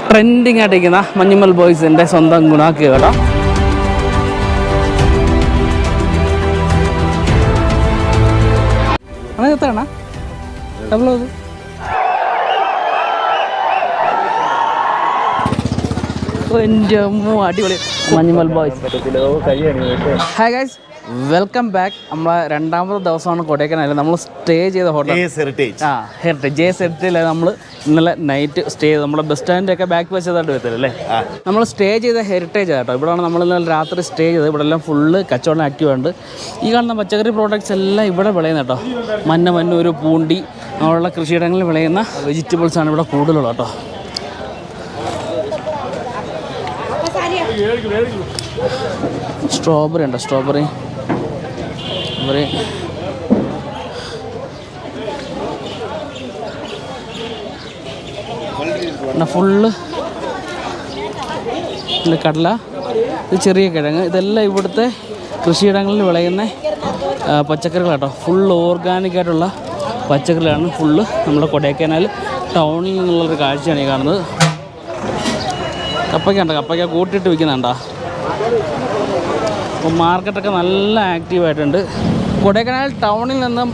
Trending ആയിട്ടിരിക്കുന്ന മഞ്ഞുമൽ ബോയ്സിൻ്റെ സ്വന്തം ഗുണാക്കി കേട്ടോ. അങ്ങനെ എത്രയാണ് ഡബിൾ അത്? എൻ്റെ അടിപൊളി Manjummel boys. Hi guys, welcome back. നമ്മളെ രണ്ടാമത്തെ ദിവസമാണ് കൊടൈക്കനാലിൽ നമ്മൾ സ്റ്റേ ചെയ്ത ഹോട്ടൽ ഹെറിറ്റേജ്. ഹെറിറ്റേജിൽ നമ്മൾ ഇന്നലെ നൈറ്റ് സ്റ്റേ ചെയ്ത് നമ്മുടെ ബസ് സ്റ്റാൻഡിൻ്റെ ബാക്ക് വെച്ചതായിട്ട് വരത്തില്ലേ. നമ്മൾ സ്റ്റേ ചെയ്ത ഹെറിറ്റേജ് ആട്ടോ. ഇവിടെയാണ് നമ്മൾ ഇന്നലെ രാത്രി സ്റ്റേ ചെയ്തത്. ഇവിടെ എല്ലാം ഫുള്ള് കച്ചവടം ആക്റ്റീവ് ഉണ്ട്. ഈ കാണുന്ന പച്ചക്കറി പ്രോഡക്റ്റ്സ് എല്ലാം ഇവിടെ വിളയുന്ന കേട്ടോ. മന്നൂര്, പൂണ്ടി അങ്ങനെയുള്ള കൃഷിയിടങ്ങളിൽ വിളയുന്ന വെജിറ്റബിൾസാണ് ഇവിടെ കൂടുതലുള്ളത് കേട്ടോ. സ്ട്രോബെറി ഉണ്ടോ? സ്ട്രോബെറി ഫുള്ള് കടല, ഇത് ചെറിയ കിഴങ്ങ്, ഇതെല്ലാം ഇവിടുത്തെ കൃഷിയിടങ്ങളിൽ വിളയുന്ന പച്ചക്കറികളാട്ടോ. ഫുൾ ഓർഗാനിക്കായിട്ടുള്ള പച്ചക്കറികളാണ് ഫുള്ള് നമ്മുടെ കൊടൈക്കനാൽ ടൗണിൽ നിന്നുള്ളൊരു കാഴ്ചയാണ് ഈ കാണുന്നത്. കപ്പയ്ക്ക കൂട്ടിയിട്ട് വിൽക്കുന്നുണ്ടോ? അപ്പോൾ മാർക്കറ്റൊക്കെ നല്ല ആക്റ്റീവായിട്ടുണ്ട്. കൊടൈക്കനാൽ ടൗണിൽ നിന്നും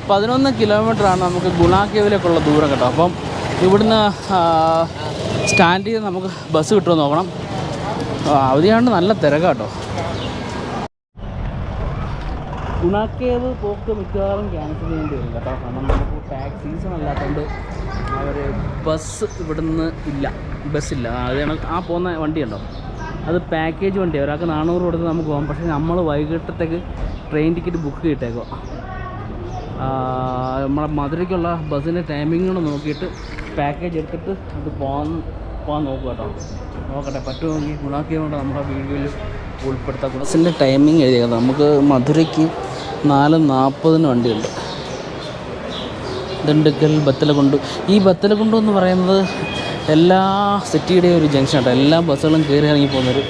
11 കിലോമീറ്ററാണ് നമുക്ക് ഗുണ കേവിലേക്കുള്ള ദൂരം കേട്ടോ. അപ്പം ഇവിടുന്ന് സ്റ്റാൻഡിൽ നിന്ന് നമുക്ക് ബസ് കിട്ടുമെന്ന് നോക്കണം. അവധിയാണ്ട് നല്ല തിരക്കാണ് കേട്ടോ. ഗുണ കേവ് പോക്ക് മിക്കവാറും ക്യാൻസൽ ചെയ്യേണ്ടി വരും കേട്ടോ. കാരണം നമുക്ക് ടാക്സ് സീസൺ അല്ലാത്തതുകൊണ്ട് അവർ ബസ് ഇവിടുന്ന് ഇല്ല, ബസ്സില്ല. അതാണ് ആ പോകുന്ന വണ്ടിയുണ്ടോ, അത് പാക്കേജ് വണ്ടിയാണ്. ഒരാൾക്ക് 400 കൊടുത്ത് നമുക്ക് പോകാം. പക്ഷേ നമ്മൾ വൈകിട്ടത്തേക്ക് ട്രെയിൻ ടിക്കറ്റ് ബുക്ക് ചെയ്തിട്ടേക്കോ. നമ്മളെ മധുരയ്ക്കുള്ള ബസ്സിൻ്റെ ടൈമിങ്ങോട് നോക്കിയിട്ട് പാക്കേജ് എടുത്തിട്ട് അത് പോകാൻ നോക്കുക കേട്ടോ. നോക്കട്ടെ പറ്റുമെങ്കിൽ ഗുണാക്കിയതുകൊണ്ട് നമ്മുടെ വീഡിയോയിൽ ഉൾപ്പെടുത്താം. ബസ്സിൻ്റെ ടൈമിങ് എഴുതിയത് നമുക്ക് മധുരയ്ക്ക് 4:40 വണ്ടിയുണ്ട്. ദിണ്ടുക്കൽ, ബത്തലകുണ്ട്. ഈ ബത്തലകുണ്ട് എന്ന് പറയുന്നത് എല്ലാ സിറ്റിയുടെയും ഒരു ജംഗ്ഷൻ കേട്ടോ. എല്ലാ ബസ്സുകളും കയറി ഇറങ്ങി പോകുന്നൊരു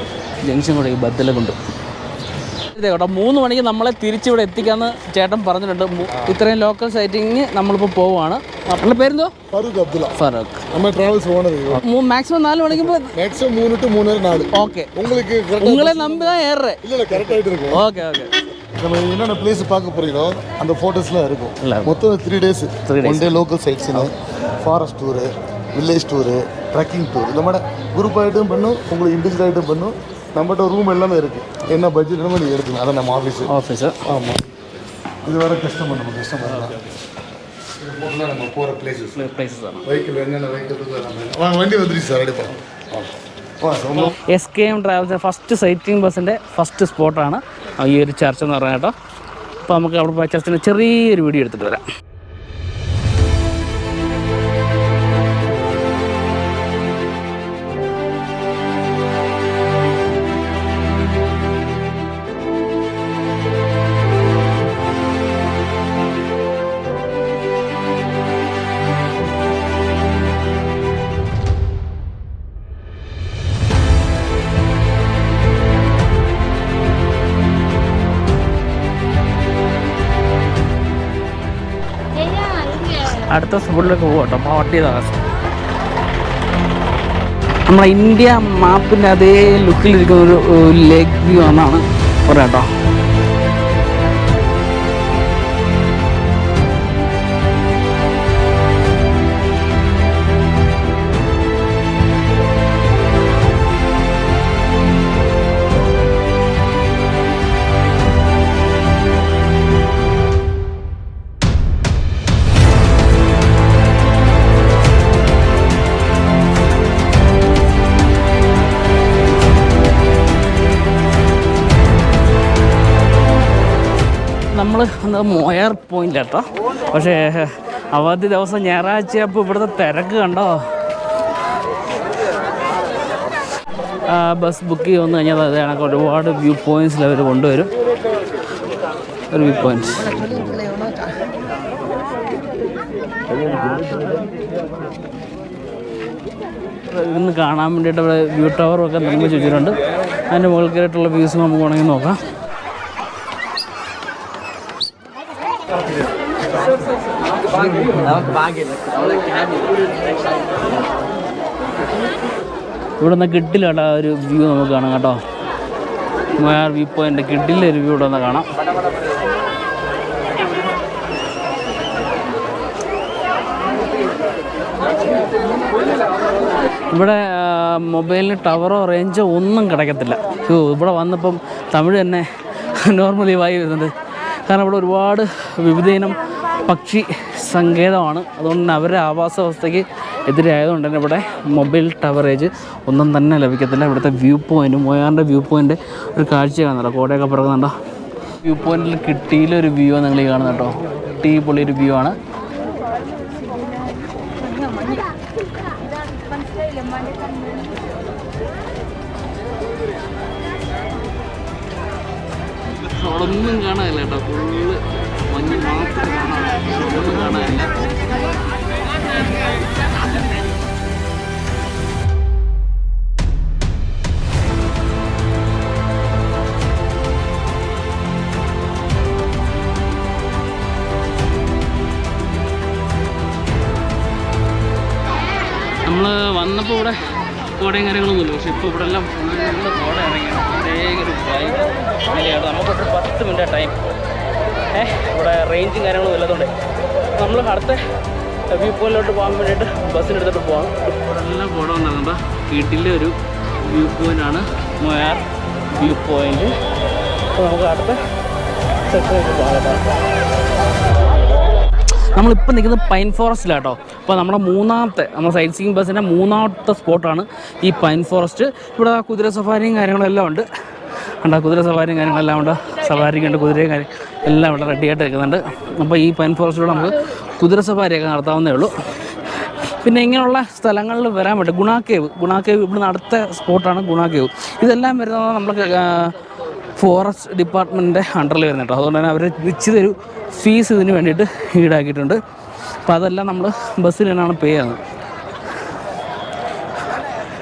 ജംഗ്ഷൻ കൂടെ ഈ ബത്തലകുണ്ട്. ഇതേ കേട്ടോ, 3 മണിക്ക് നമ്മളെ തിരിച്ചിവിടെ എത്തിക്കാമെന്ന് ചേട്ടൻ പറഞ്ഞിട്ടുണ്ട്. ഇത്രയും ലോക്കൽ സൈറ്റിങ് നമ്മളിപ്പോൾ പോവുകയാണ്. നമ്മുടെ പേരെന്തോ? ഫറൂഖ്. നമ്മൾ ട്രാവൽസ് പോകുന്നത് മാക്സിമം 4 മണിക്ക് മാക്സിമം 3 to 3:30. ஓகே, உங்களுக்கு உங்களை நம்பி தான் ஏறுறேன். இல்ல கரெக்ட் ஆயிட்டு இருக்கு. ஓகே. நம்ம என்னென்ன பிளேஸ் பார்க்க போறீங்களோ அந்த ஃபோட்டோஸ்லாம் இருக்கும். மொத்தம் 3 days. 1 day local sights, forest tour, village tour, trekking tour. இந்த மாதிரி குரூப் ஆகிட்டும் பண்ணும், உங்களுக்கு இண்டிவிஜுவல் ஆகிட்டும் பண்ணும். நம்மகிட்ட ரூம் எல்லாமே இருக்குது. என்ன பட்ஜெட் வேணுமோ நீங்கள் எடுத்துக்கலாம். அதான் நம்ம ஆஃபீஸு. ஆமாம், இது வேறு கஸ்டமர். நம்ம கஸ்டமர் தான் நம்ம போகிற பிளேசஸ் வெஹிக்கிள் என்னென்ன வெஹிக்கிள் வாங்க. வண்டி வந்துருச்சு சார், எடுப்போம். SKM ട്രാവൽസ് ഫസ്റ്റ് സൈറ്റിംഗ് ബസ്സിൻ്റെ ഫസ്റ്റ് സ്പോട്ടാണ് ഈ ഒരു ചർച്ച എന്ന് പറഞ്ഞാൽ കേട്ടോ. അപ്പോൾ നമുക്ക് അവിടെ പോയി ചർച്ചിന് ചെറിയൊരു വീഡിയോ എടുത്തിട്ട് വരാം. അടുത്ത സ്പോട്ടിലേക്ക് പോകും കേട്ടോ. നമ്മൾ വണ്ടി നമ്മളെ ഇന്ത്യ മാപ്പിൻ്റെ അതേ ലുക്കിലിരിക്കുന്നൊരു ലേക്ക് വ്യൂ എന്നാണ് പറയാം കേട്ടോ. നമ്മൾ മോയാർ പോയിന്റ് കേട്ടോ. പക്ഷേ അവധി ദിവസം ഞായറാഴ്ച. അപ്പോൾ ഇവിടുത്തെ തിരക്ക് കണ്ടോ. ബസ് ബുക്ക് ചെയ്ത് വന്നു കഴിഞ്ഞാൽ അത് കണക്ക് ഒരുപാട് വ്യൂ പോയിൻറ്റ്സിൽ അവർ കൊണ്ടുവരും. ഒരു വ്യൂ പോയിൻറ്റ് ഇന്ന് കാണാൻ വേണ്ടിയിട്ട് ഇവിടെ വ്യൂ ടവറൊക്കെ നിർമ്മിച്ച് വെച്ചിട്ടുണ്ട്. അതിൻ്റെ മുകളിൽ കയറിയിട്ടുള്ള വ്യൂസ് നമുക്ക് വേണമെങ്കിൽ നോക്കാം. ഇവിടെ നിന്ന് കിഡിലുള്ള ഒരു വ്യൂ നമുക്ക് കാണാം കേട്ടോ. മോയാർ വ്യൂ പോയിൻ്റ് കിഡിലൊരു വ്യൂ ഇവിടെ നിന്ന് കാണാം. ഇവിടെ മൊബൈലിന് ടവറോ റേഞ്ചോ ഒന്നും കിടക്കത്തില്ല. ഇവിടെ വന്നപ്പം തമിഴ് തന്നെ നോർമലി വായി വരുന്നത്. കാരണം ഇവിടെ ഒരുപാട് വിവിധയിനം പക്ഷി സങ്കേതമാണ്. അതുകൊണ്ട് തന്നെ അവരുടെ ആവാസ വ്യവസ്ഥയ്ക്ക് എതിരായതുകൊണ്ട് തന്നെ ഇവിടെ മൊബൈൽ ടവറേജ് ഒന്നും തന്നെ ലഭിക്കത്തില്ല. ഇവിടുത്തെ വ്യൂ പോയിൻറ്റ്, മോയാറിൻ്റെ വ്യൂ പോയിൻ്റ് ഒരു കാഴ്ച കാണുന്നുണ്ടോ, കോടയൊക്കെ പിറകുന്നുണ്ടോ. വ്യൂ പോയിൻറ്റിൽ കിട്ടിയിലൊരു വ്യൂ നിങ്ങൾ ഈ കാണുന്നത് കേട്ടോ. കിട്ടി പൊളിയൊരു വ്യൂ ആണ്. ഒന്നും കാണാനില്ല കേട്ടോ, ഫുള്ള് മഞ്ഞ് മാത്രം ഒന്നും കാണാനില്ല. നമ്മൾ വന്നപ്പോൾ ഇവിടെ കോടയും കാര്യങ്ങളൊന്നുമില്ല. പക്ഷെ ഇപ്പോൾ ഇവിടെ എല്ലാം ഫുള്ള് കോട ഇറങ്ങിയാണ്. പ്രത്യേക ഒരു വൈബ്. നമുക്കൊരു 10 മിനിറ്റ് ടൈം. ഇവിടെ റേഞ്ചും കാര്യങ്ങളും ഇല്ലാത്തതുകൊണ്ട് നമ്മൾ അടുത്ത വ്യൂ പോയിന്റിലോട്ട് പോകാൻ വേണ്ടിയിട്ട് ബസ്സിനെടുത്തിട്ട് പോകാം. ഇവിടെ എല്ലാം കോട വന്നിട്ടുണ്ടോ. വീട്ടിലെ ഒരു വ്യൂ പോയിൻ്റാണ് മോയാർ വ്യൂ പോയിൻ്റ്. അപ്പോൾ നമുക്ക് അടുത്ത സെക്ഷനിലേക്ക് പോകാം. നമ്മളിപ്പോൾ നിൽക്കുന്നത് പൈൻ ഫോറസ്റ്റിലാട്ടോ. അപ്പോൾ നമ്മുടെ സൈറ്റ് സീയിങ് ബസ്സിൻ്റെ മൂന്നാമത്തെ സ്പോട്ടാണ് ഈ പൈൻ ഫോറസ്റ്റ്. ഇവിടെ കുതിര സഫാരിയും കാര്യങ്ങളെല്ലാം ഉണ്ട്. കുതിര സവാരിയും കാര്യങ്ങളെല്ലാം ഉണ്ട്. സവാരിക്കുണ്ട്, കുതിരയും കാര്യം എല്ലാം ഇവിടെ റെഡിയായിട്ട് നിൽക്കുന്നുണ്ട്. അപ്പോൾ ഈ പൈൻ ഫോറസ്റ്റിലൂടെ നമുക്ക് കുതിര സവാരിയൊക്കെ നടത്താവുന്നേ ഉള്ളൂ. പിന്നെ ഇങ്ങനെയുള്ള സ്ഥലങ്ങളിൽ വരാൻ പറ്റും. ഗുണാക്കേവ് ഇവിടുന്ന് അടുത്ത സ്പോട്ടാണ് ഗുണാക്കേവ്. ഇതെല്ലാം വരുന്നത് നമ്മൾ ഫോറസ്റ്റ് ഡിപ്പാർട്ട്മെൻറ്റിൻ്റെ അണ്ടറിൽ വരുന്നുണ്ട്. അതുകൊണ്ട് തന്നെ അവർ നിശ്ചിതൊരു ഫീസ് ഇതിന് വേണ്ടിയിട്ട് ഈടാക്കിയിട്ടുണ്ട്. അപ്പോൾ അതെല്ലാം നമ്മൾ ബസ്സിൽ തന്നെയാണ് പേ ചെയ്യുന്നത്.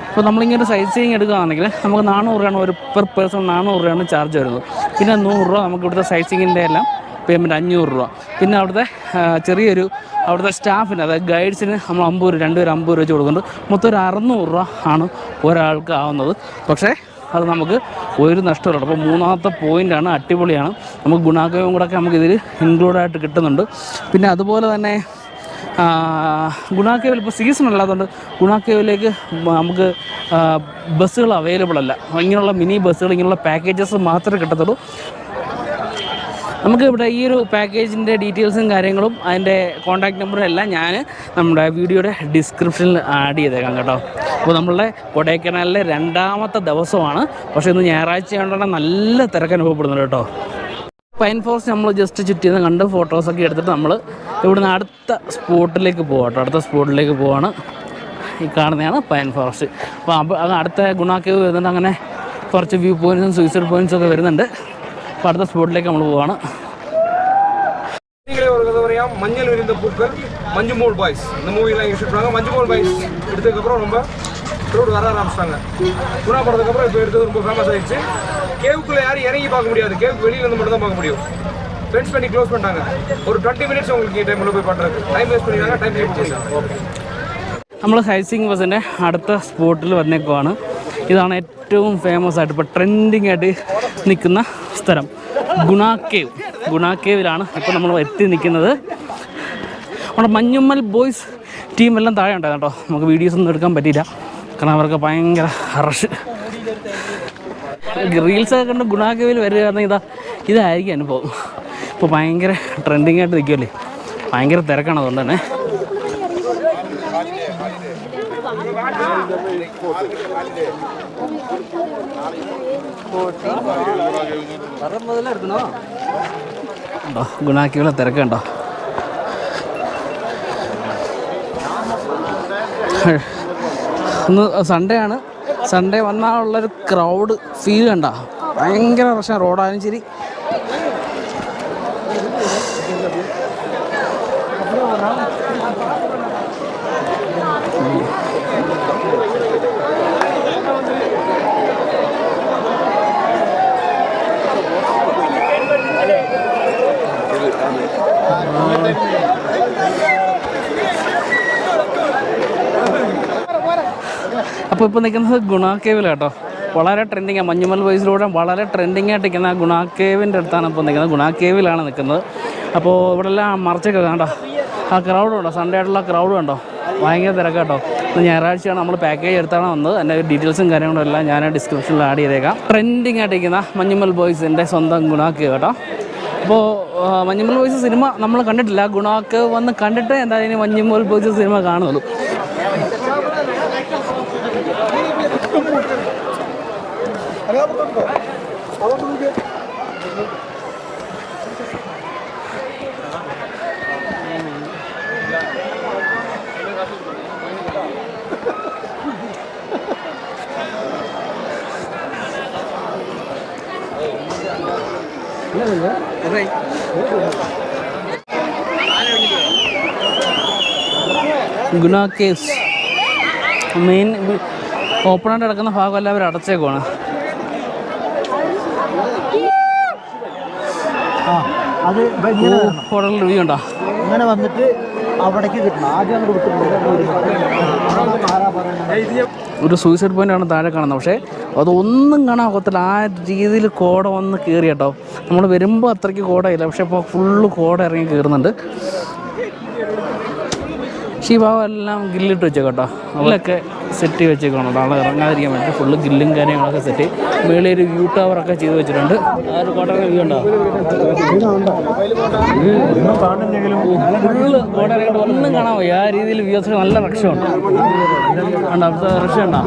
അപ്പോൾ നമ്മളിങ്ങനെ സൈറ്റ് സീയിങ് എടുക്കുകയാണെങ്കിൽ നമുക്ക് 400 രൂപയാണ് ഒരു പെർ പേഴ്സൺ 400 രൂപയാണ് ചാർജ് വരുന്നത്. പിന്നെ 100 രൂപ നമുക്ക് ഇവിടുത്തെ സൈറ്റ് സീയിങ്ങിൻ്റെ എല്ലാം പേയ്മെൻറ്റ് 500 രൂപ. പിന്നെ അവിടുത്തെ അവിടുത്തെ സ്റ്റാഫിന്, അതായത് ഗൈഡ്സിന് നമ്മൾ 50 രൂപ, 2 പേര് 50 രൂപ വെച്ച് കൊടുക്കുന്നുണ്ട്. മൊത്തം ഒരു 600 രൂപ ആണ് ഒരാൾക്ക് ആവുന്നത്. പക്ഷേ അത് നമുക്ക് ഒരു നഷ്ടമില്ല. അപ്പോൾ മൂന്നാമത്തെ പോയിൻ്റാണ്, അടിപൊളിയാണ്. നമുക്ക് ഗുണാക്കേവും കൂടെ ഒക്കെ നമുക്കിതിൽ ഇൻക്ലൂഡായിട്ട് കിട്ടുന്നുണ്ട്. പിന്നെ അതുപോലെ തന്നെ ഗുണാക്കേവിൽ ഇപ്പോൾ സീസൺ അല്ലാത്തതുകൊണ്ട് ഗുണാക്കേവിലേക്ക് നമുക്ക് ബസ്സുകൾ അവൈലബിൾ അല്ല. ഇങ്ങനെയുള്ള മിനി ബസ്സുകൾ, ഇങ്ങനെയുള്ള പാക്കേജസ് മാത്രമേ കിട്ടത്തുള്ളൂ. നമുക്ക് ഇവിടെ ഈ ഒരു പാക്കേജിൻ്റെ ഡീറ്റെയിൽസും കാര്യങ്ങളും അതിൻ്റെ കോൺടാക്റ്റ് നമ്പറും എല്ലാം ഞാൻ നമ്മുടെ വീഡിയോയുടെ ഡിസ്ക്രിപ്ഷനിൽ ആഡ് ചെയ്തേക്കാം കേട്ടോ. അപ്പോൾ നമ്മളുടെ കൊടൈക്കനാലിലെ 2ാമത്തെ ദിവസമാണ്. പക്ഷേ ഇന്ന് ഞായറാഴ്ച ആയതുകൊണ്ട് നല്ല തിരക്ക് അനുഭവപ്പെടുന്നുണ്ട് കേട്ടോ. പൈൻ ഫോറസ്റ്റ് നമ്മൾ ജസ്റ്റ് ചുറ്റിന്ന് കണ്ട് ഫോട്ടോസൊക്കെ എടുത്തിട്ട് നമ്മൾ ഇവിടുന്ന് അടുത്ത സ്പോട്ടിലേക്ക് പോകാം കേട്ടോ. അടുത്ത സ്പോട്ടിലേക്ക് പോവാണ്. ഈ കാണുന്നതാണ് പൈൻ ഫോറസ്റ്റ്. അപ്പോൾ അടുത്ത ഗുണാക്കേവ് വരുന്നുണ്ട്. അങ്ങനെ കുറച്ച് വ്യൂ പോയിൻറ്റ്സും സൂയിസൈഡ് പോയിൻറ്റ്സും ഒക്കെ വരുന്നുണ്ട്. അപ്പോൾ അടുത്ത സ്പോട്ടിലേക്ക് നമ്മൾ പോവാണ്. மஞ்சள் விரிந்த பூக்கள் மஞ்சுமோல் பாய்ஸ் இந்த மூவிலாம் யூஸ் பண்ணுறாங்க. மஞ்சுமோல் பாய்ஸ் எடுத்ததுக்கப்புறம் ரொம்ப ரோடு வர ஆரம்பிச்சிட்டாங்க. குணா படத்துக்கப்புறம் இப்போ எடுத்தது ரொம்ப ஃபேமஸ் ஆகிடுச்சு. கேவுக்குள்ளே யாரும் இறங்கி பார்க்க முடியாது. கேவுக்கு வெளியில் இருந்து மட்டும் தான் பார்க்க முடியும். ஃப்ரெண்ட்ஸ் பண்ணி க்ளோஸ் பண்ணிட்டாங்க. ஒரு 20 மினிட்ஸ் உங்களுக்கு டைம் உள்ள போய் பண்ணுறது. டைம் வேஸ்ட் பண்ணிடுறாங்க. டைம் சேவ் பண்ணிடுறாங்க. ഓക്കെ, നമ്മൾ സൈറ്റ് സീയിങ് ബസ്സിൻ്റെ അടുത്ത സ്പോട്ടിൽ വന്നേക്കുവാണ്. ഇതാണ് ഏറ്റവും ഫേമസ് ആയിട്ട് ഇപ്പോൾ ട്രെൻഡിങ് ആയിട്ട് നിൽക്കുന്ന സ്ഥലം, ഗുണാക്കേവിലാണ് ഇപ്പോൾ നമ്മൾ എത്തി നിൽക്കുന്നത്. നമ്മുടെ മഞ്ഞുമ്മൽ ബോയ്സ് ടീമെല്ലാം താഴെ ഉണ്ടായിരുന്നു കേട്ടോ. നമുക്ക് വീഡിയോസ് ഒന്നും എടുക്കാൻ പറ്റിയില്ല, കാരണം അവർക്ക് ഭയങ്കര റഷ്. റീൽസൊക്കെ കണ്ട് ഗുണാക്കേവിൽ വരിക കാരണം ഇതായിരിക്കും അനുഭവം. ഇപ്പോൾ ഭയങ്കര ട്രെൻഡിങ് ആയിട്ട് നിൽക്കുമല്ലേ, ഭയങ്കര തിരക്കാണ്. അതുകൊണ്ട് തന്നെ ഗുണാക്കേവിലെ തിരക്കുണ്ടോ. ഇന്ന് സൺഡേ ആണ്. സൺഡേ വന്നാലുള്ളൊരു ക്രൗഡ് ഫീൽ കണ്ട, ഭയങ്കര പ്രശ്നം. റോഡായാലും ശരി, അപ്പോൾ ഇപ്പോൾ നിൽക്കുന്നത് ഗുണ കേവിലാട്ടോ. വളരെ ട്രെൻഡിങ്ങാണ്, മഞ്ഞുമൽ ബോയ്സിലൂടെ വളരെ ട്രെൻഡിങ് ആയിട്ട് നിൽക്കുന്ന ഗുണ കേവിൻ്റെ അടുത്താണ് ഇപ്പോൾ നിൽക്കുന്നത്. ഗുണ കേവിലാണ് നിൽക്കുന്നത്. അപ്പോൾ ഇവിടെ എല്ലാം മറച്ചൊക്കെ കണ്ടോ, ആ ക്രൗഡ് ഉണ്ടോ, സൺഡേ ആയിട്ടുള്ള ക്രൗഡ് കണ്ടോ, ഭയങ്കര തിരക്കാട്ടോ. ഇന്ന് ഞായറാഴ്ചയാണ്, നമ്മൾ പാക്കേജ് എടുത്താണ് വന്നത്. എൻ്റെ ഡീറ്റെയിൽസും കാര്യങ്ങളും എല്ലാം ഞാൻ ഡിസ്ക്രിപ്ഷനിൽ ആഡ് ചെയ്തേക്കാം. ട്രെൻഡിങ് ആയിട്ടിരിക്കുന്ന മഞ്ഞുമൽ ബോയ്സിൻ്റെ സ്വന്തം ഗുണ കേവ് കേട്ടോ. അപ്പോൾ മഞ്ഞുമൽ ബോയ്സ് സിനിമ നമ്മൾ കണ്ടിട്ടില്ല, ഗുണ കേവ് വന്ന് കണ്ടിട്ട് എന്തായാലും മഞ്ഞുമൽ ബോയ്സ് സിനിമ കാണുന്നുള്ളൂ. ഗുണ കേവ്സ് മെയിൻ ഓപ്പണായിട്ട് കിടക്കുന്ന ഭാഗം എല്ലാവരും അടച്ചേക്കുവാണ്. അത് ഹോട്ടലിൽ റിവ്യൂ ഉണ്ടോ? ഇങ്ങനെ വന്നിട്ട് അവിടേക്ക് കിട്ടണം. ആദ്യം അങ്ങോട്ട് ഒരു സൂയിസൈഡ് പോയിൻ്റാണ് താഴെ കാണുന്നത്. പക്ഷേ അതൊന്നും കാണാൻ ഒക്കത്തില്ല, ആ രീതിയിൽ കോട വന്ന് കയറി കേട്ടോ. നമ്മൾ വരുമ്പോൾ അത്രയ്ക്ക് കോടയില്ല, പക്ഷേ ഇപ്പോൾ ഫുള്ള് കോട ഇറങ്ങി കയറുന്നുണ്ട്. പക്ഷേ ഈ ഭാഗം എല്ലാം ഗില്ലിട്ട് വെച്ചേക്കോട്ടോ, അതിലൊക്കെ സെറ്റ് വെച്ചേക്കണം ആളെ ഇറങ്ങാതിരിക്കാൻ വേണ്ടി. ഫുള്ള് ഗില്ലും കാര്യങ്ങളൊക്കെ സെറ്റ്, മേളിൽ ഒരു വ്യൂ ടവറൊക്കെ ചെയ്ത് വെച്ചിട്ടുണ്ട്. ആ ഒരു കോട്ട വ്യൂ ഉണ്ടോ, ഫുള്ള് കോട ഇറങ്ങിയിട്ട് ഒന്നും കാണാൻ പോയി. ആ രീതിയിൽ വ്യൂസ് നല്ല റക്ഷമുണ്ട്. ഉണ്ടോ അവിടുത്തെ റക്ഷ ഉണ്ടോ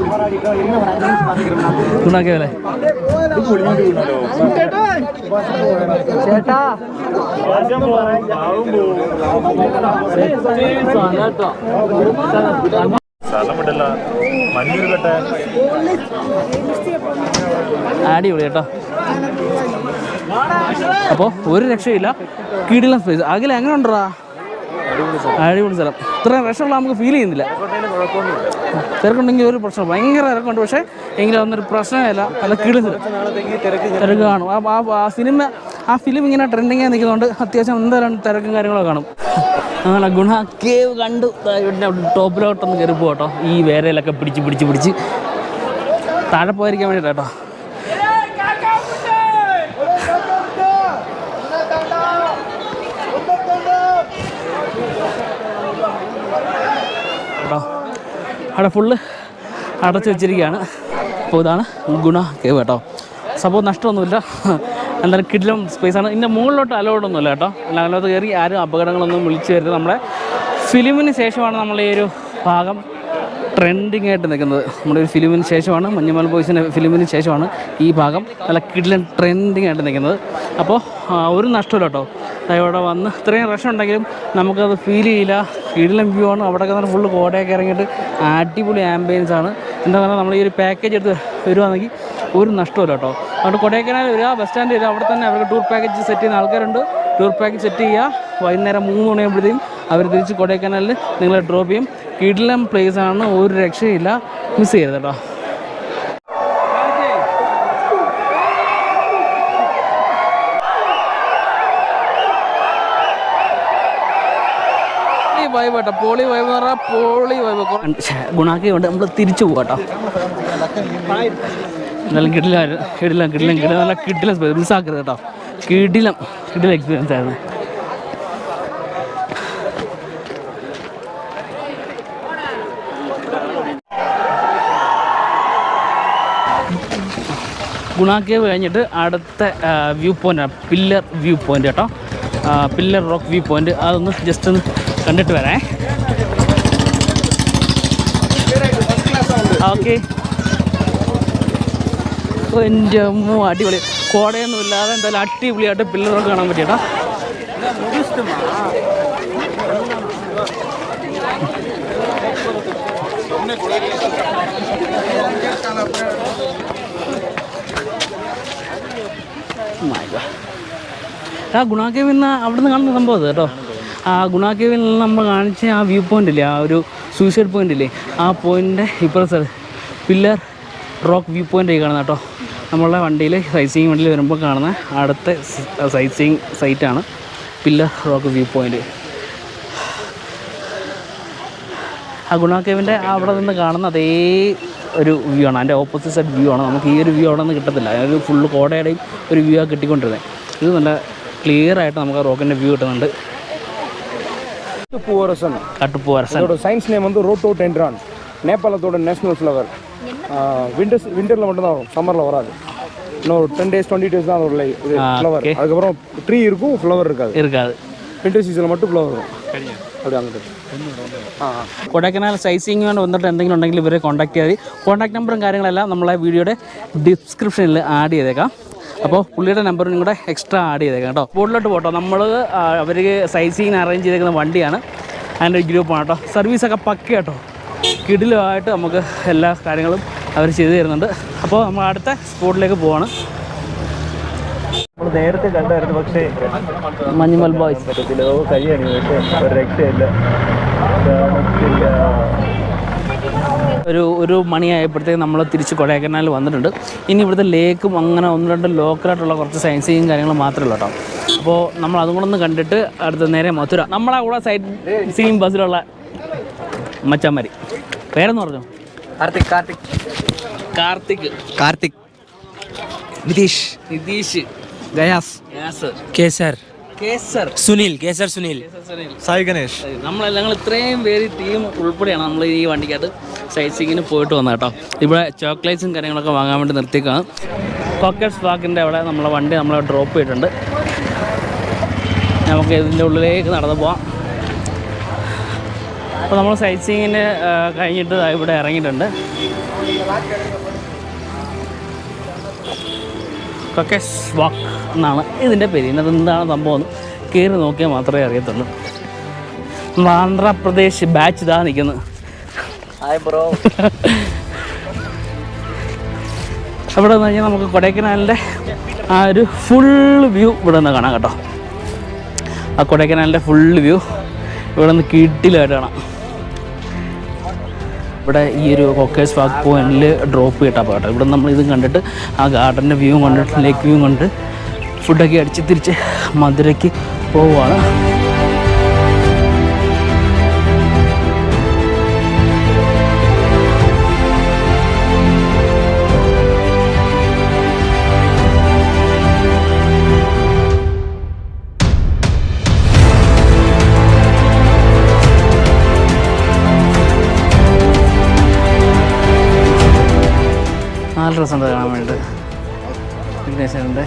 ഗുണാക്കേവല്ലേ? ചേട്ടാ അടിപൊളി കേട്ടോ. അപ്പോൾ ഒരു രക്ഷയില്ല, കിടിലൻ സ്പേസ്. അഖില എങ്ങനെ ഉണ്ടോ? അടിപൊളി സ്ഥലം. ഇത്രയും രക്ഷമുള്ള നമുക്ക് ഫീൽ ചെയ്യുന്നില്ല. തിരക്കുണ്ടെങ്കിൽ ഒരു പ്രശ്നം, ഭയങ്കര തിരക്കുണ്ട്, പക്ഷേ എങ്കിലും അതൊന്നൊരു പ്രശ്നമില്ല. നല്ല കിടിലൻ തിരക്ക് കാണും. ആ ഫിലിം ഇങ്ങനെ ട്രെൻഡിങ്ങായി നിൽക്കുന്നതുകൊണ്ട് അത്യാവശ്യം എന്തായാലും തിരക്കും കാര്യങ്ങളൊക്കെ കാണും. അങ്ങനെ ഗുണ കേവ് കണ്ടു. ഇവിടെ ടോപ്പിലോട്ടൊന്ന് കയറി പോകട്ടോ, ഈ വേരയിലൊക്കെ പിടിച്ച് താഴെ പോയിരിക്കാൻ വേണ്ടിയിട്ടോ. കേട്ടോ അവിടെ ഫുള്ള് അടച്ചു വെച്ചിരിക്കുകയാണ്. അപ്പോൾ ഇതാണ് ഗുണ കേവ് കേട്ടോ. സംഭവം നഷ്ടമൊന്നുമില്ല, എന്തായാലും കിടിലം സ്പേസാണ്. ഇതിൻ്റെ മുകളിലോട്ട് അലോഡൊന്നുമില്ല കേട്ടോ. അതിനകത്ത് കയറി ആരും അപകടങ്ങളൊന്നും വിളിച്ചു വരുന്നത്. നമ്മുടെ ഫിലിമിന് ശേഷമാണ് നമ്മൾ ഈ ഒരു ഭാഗം ട്രെൻഡിങ് ആയിട്ട് നിൽക്കുന്നത്. നമ്മുടെ ഒരു ഫിലിമിന് ശേഷമാണ്, മഞ്ഞുമൽ ബോയ്സിൻ്റെ ഫിലിമിന് ശേഷമാണ് ഈ ഭാഗം നല്ല കിടിലൻ ട്രെൻഡിങ് ആയിട്ട് നിൽക്കുന്നത്. അപ്പോൾ ഒരു നഷ്ടമില്ല കേട്ടോ. ഇവിടെ വന്ന് ഇത്രയും റഷ് ഉണ്ടെങ്കിലും നമുക്കത് ഫീൽ ചെയ്യില്ല. കിടിലൻ വ്യൂ ആണ്. അവിടെ കിടന്നിട്ട് ഫുള്ള് കോടയൊക്കെ ഇറങ്ങിയിട്ട് അടിപൊളി ആംബിയൻസ് ആണ്. എന്താ പറയുക, നമ്മൾ ഈ ഒരു പാക്കേജ് എടുത്ത് വരുവാണെങ്കിൽ ഒരു നഷ്ടമില്ല കേട്ടോ. അതുകൊണ്ട് കൊടൈക്കനാൽ വരിക, ബസ് സ്റ്റാൻഡ് വരിക, അവിടെ തന്നെ അവർക്ക് ടൂർ പാക്കേജ് സെറ്റ് ചെയ്യുന്ന ആൾക്കാരുണ്ട്. ടൂർ പാക്കേജ് സെറ്റ് ചെയ്യുക, വൈകുന്നേരം 3 മണിയാകുമ്പോഴത്തേക്കും അവർ തിരിച്ച് കൊടൈക്കനാലിൽ നിങ്ങളെ ഡ്രോപ്പ് ചെയ്യും. കിടിലം പ്ലേസാണ്, ഒരു രക്ഷയില്ല, മിസ് ചെയ്യരുത് കേട്ടോ. വൈബ് കേട്ടോ, പോളി വൈബ് എന്ന് പറഞ്ഞാൽ പോളി വൈബ്. ഗുണാക്കി കൊണ്ട് നമ്മൾ തിരിച്ചു പോകാം കേട്ടോ. എന്നാലും കിടിലം നല്ല കിടിലം സ്പേസ്, മിസ്സാക്കരുത് കേട്ടോ. കിടിലം എക്സ്പീരിയൻസ് ആയിരുന്നു. ഗുണ കേവ് കഴിഞ്ഞിട്ട് അടുത്ത വ്യൂ പോയിൻ്റാണ് പില്ലർ വ്യൂ പോയിൻ്റ് കേട്ടോ. പില്ലർ റോക്ക് വ്യൂ പോയിൻ്റ്, അതൊന്ന് ജസ്റ്റ് ഒന്ന് കണ്ടിട്ട് വരാം. ഓക്കെ. എൻ്റെ അമ്മോ അടിപൊളി, കോടയൊന്നും ഇല്ലാതെ എന്തായാലും അടിപൊളിയായിട്ട് പില്ലർ റോക്ക് കാണാൻ പറ്റിയേട്ടാ. ആ ഗുണ കേവിൽ നിന്ന് അവിടെ നിന്ന് കാണുന്ന സംഭവം അത് കേട്ടോ. ആ ഗുണ കേവിൽ നിന്ന് നമ്മൾ കാണിച്ച ആ വ്യൂ പോയിൻ്റ് ഇല്ലേ, ആ ഒരു സൂയിസൈഡ് പോയിൻ്റ് ഇല്ലേ, ആ പോയിൻ്റിൻ്റെ ഇപ്പുറത്തെ പില്ലർ റോക്ക് വ്യൂ പോയിൻ്റ് കാണുന്ന കേട്ടോ. നമ്മളുടെ വണ്ടിയിൽ സൈറ്റ് സീയിങ് വണ്ടിയിൽ വരുമ്പോൾ കാണുന്ന അടുത്ത സൈറ്റ് സീയിങ് സൈറ്റാണ് പില്ലർ റോക്ക് വ്യൂ പോയിൻ്റ്. ആ ഗുണ കേവിൻ്റെ അവിടെ നിന്ന് കാണുന്ന അതേ ഒരു വ്യൂ ആണ്. അതിൻ്റെ ഓപ്പോസിറ്റ് സൈഡ് വ്യൂ ആണ്. നമുക്ക് ഈ ഒരു വ്യൂ അവിടെ നിന്ന് കിട്ടത്തില്ല. അതൊരു ഫുള്ള് കോടയുടെയും ഒരു വ്യൂ ആണ് കിട്ടിക്കൊണ്ടിരുന്നത്. ഇത് നല്ല ക്ലിയർ ആയിട്ട് നമുക്ക് റോക്കിൻ്റെ വ്യൂ കിട്ടുന്നുണ്ട്. കട്ടുപ്പൂവരസൻ சயின்ஸ் நேம் வந்து ரோட்டோடென்ட்ரான். நேபாளத்தோட நேஷனல் ஃப்ளவர். விண்டரில் மட்டும் தான் வரும், சம்மரில் வராது. இன்னும் 10 days 20 days தான் அதோட இது ஃப்ளவர். அதுக்கப்புறம் ட்ரீ இருக்கும், ஃப்ளவர் இருக்காது. விண்டர் சீசனில் மட்டும் ஃப்ளவர் வரும். அப்படி அங்கிட்டு കൊടൈക്കനാൽ സൈസിങ് വേണ്ടി വന്നിട്ട് എന്തെങ്കിലും ഉണ്ടെങ്കിൽ ഇവരെ കോൺടാക്ട് ചെയ്താൽ കോൺടാക്ട് നമ്പറും കാര്യങ്ങളെല്ലാം നമ്മളെ വീഡിയോയുടെ ഡിസ്ക്രിപ്ഷനിൽ ആഡ് ചെയ്തേക്കാം. അപ്പോൾ പുള്ളിയുടെ നമ്പറും കൂടെ എക്സ്ട്രാ ആഡ് ചെയ്തേക്കാം കേട്ടോ. ബോർഡിലോട്ട് പോട്ടോ. നമ്മൾ അവർ സൈസിങ്ങിന് അറേഞ്ച് ചെയ്തേക്കുന്ന വണ്ടിയാണ്, അതിൻ്റെ ഒരു ഗ്രൂപ്പാണ് കേട്ടോ. സർവീസൊക്കെ പക്ക കേട്ടോ, കിടിലുമായിട്ട് നമുക്ക് എല്ലാ കാര്യങ്ങളും അവർ ചെയ്തു തരുന്നുണ്ട്. അപ്പോൾ നമ്മൾ അടുത്ത സ്പോട്ടിലേക്ക് പോവാണ്. നമ്മൾ നേരത്തെ കണ്ടായിരുന്നു, പക്ഷേ മഞ്ഞുമൽ ബോയ്സ് കഴിയാണ്, പക്ഷേ ഒരു രക്ഷയില്ല. ഒരു മണിയായപ്പോഴത്തേക്ക് നമ്മൾ തിരിച്ച് കൊടൈക്കനാൽ വന്നിട്ടുണ്ട്. ഇനി ഇവിടുത്തെ ലേക്കും അങ്ങനെ 1-2 ലോക്കലായിട്ടുള്ള കുറച്ച് സയൻസിങ് കാര്യങ്ങൾ മാത്രമേ ഉള്ളൂ കേട്ടോ. അപ്പോൾ നമ്മൾ അതും കൂടെ ഒന്ന് കണ്ടിട്ട് അടുത്ത നേരെ മധുര. നമ്മളെ കൂടെ സൈറ്റ് സീയിങ് ബസ്സിലുള്ള മച്ചാന്മാർ. പേരെന്ന് പറഞ്ഞു? കാർത്തിക്, നിതീഷ്, ഗയാസ്, കേസർ, സുനിൽ, സായി ഗണേഷ്. ഞങ്ങൾ ഇത്രയും പേര് ടീം ഉൾപ്പെടെയാണ് നമ്മൾ ഈ വണ്ടിക്കകത്ത് സൈറ്റ് സീയിങ്ങിന് പോയിട്ട് വന്നത് കേട്ടോ. ഇവിടെ ചോക്ലേറ്റ്സും കാര്യങ്ങളൊക്കെ വാങ്ങാൻ വേണ്ടി നിർത്തിയേക്കാണ്. കോക്കറ്റ്സ് പാർക്കിൻ്റെ അവിടെ നമ്മളെ വണ്ടി നമ്മളെ ഡ്രോപ്പ് ചെയ്തിട്ടുണ്ട്. നമുക്ക് ഇതിൻ്റെ ഉള്ളിലേക്ക് നടന്നു പോവാം. അപ്പോൾ നമ്മൾ സൈറ്റ് സീയിങ്ങിന് കഴിഞ്ഞിട്ട് ഇവിടെ ഇറങ്ങിയിട്ടുണ്ട്. കൊക്കറ്റ്സ് വാക്ക് എന്നാണ് ഇതിൻ്റെ പേര്. ഇതിനകത്ത് എന്താണ് സംഭവം എന്ന് കയറി നോക്കിയാൽ മാത്രമേ അറിയത്തുള്ളൂ. നമ്മൾ ആന്ധ്രാപ്രദേശ് ബാച്ച് ഇതാ നിൽക്കുന്നത്. അവിടെ നിന്ന് കഴിഞ്ഞാൽ നമുക്ക് കൊടൈക്കനാലിൻ്റെ ആ ഒരു ഫുൾ വ്യൂ ഇവിടെ നിന്ന് കാണാം കേട്ടോ. ആ കൊടൈക്കനാലിൻ്റെ ഫുൾ വ്യൂ ഇവിടെ നിന്ന് കിട്ടിലായിട്ട് കാണാം. ഇവിടെ ഈ ഒരു കൊക്കേഴ്സ് പാർക്ക് പോയിന്റിൽ ഡ്രോപ്പ് ചെയ്തിട്ടാണ് കേട്ടോ. ഇവിടെ നമ്മൾ ഇതും കണ്ടിട്ട് ആ ഗാർഡൻ്റെ വ്യൂ കണ്ടിട്ട് ലേക്ക് വ്യൂ കണ്ട് ഫുഡൊക്കെ അടിച്ച് തിരിച്ച് മധുരയ്ക്ക് പോവുകയാണ്. നല്ല രസമുണ്ട് കാണാൻ വേണ്ടിയിട്ട്. വിഘ്നേശ്വരൻ്റെ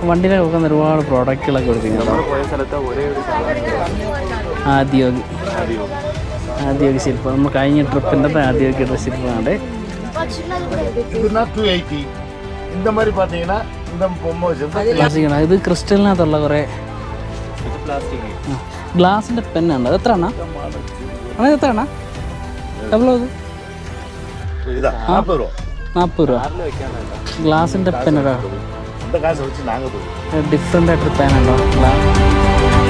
വണ്ടിയിലെ വെക്കുന്ന ഒരുപാട് പ്രോഡക്റ്റുകളൊക്കെ കൊടുത്തിട്ടുണ്ട്. ആദ്യോഗി ശില്പം നമ്മൾ കഴിഞ്ഞ ട്രിപ്പിൻ്റെ ആദ്യോഗിയുടെ ശില്പമാണ്. ഇത് ക്രിസ്റ്റലിനകത്തുള്ള കുറേ ഗ്ലാസിൻ്റെ പെണ്ണുണ്ട്. അത് എത്ര എണ്ണ? അത് എത്ര എണ്ണ? എவ்வளோ? 40 രൂപ. ഗ്ലാസിൻ്റെ പെന്നടാ. ഡിഫറെൻ്റ് ആയിട്ടൊരു പെനുണ്ടോ ഗ്ലാസ്?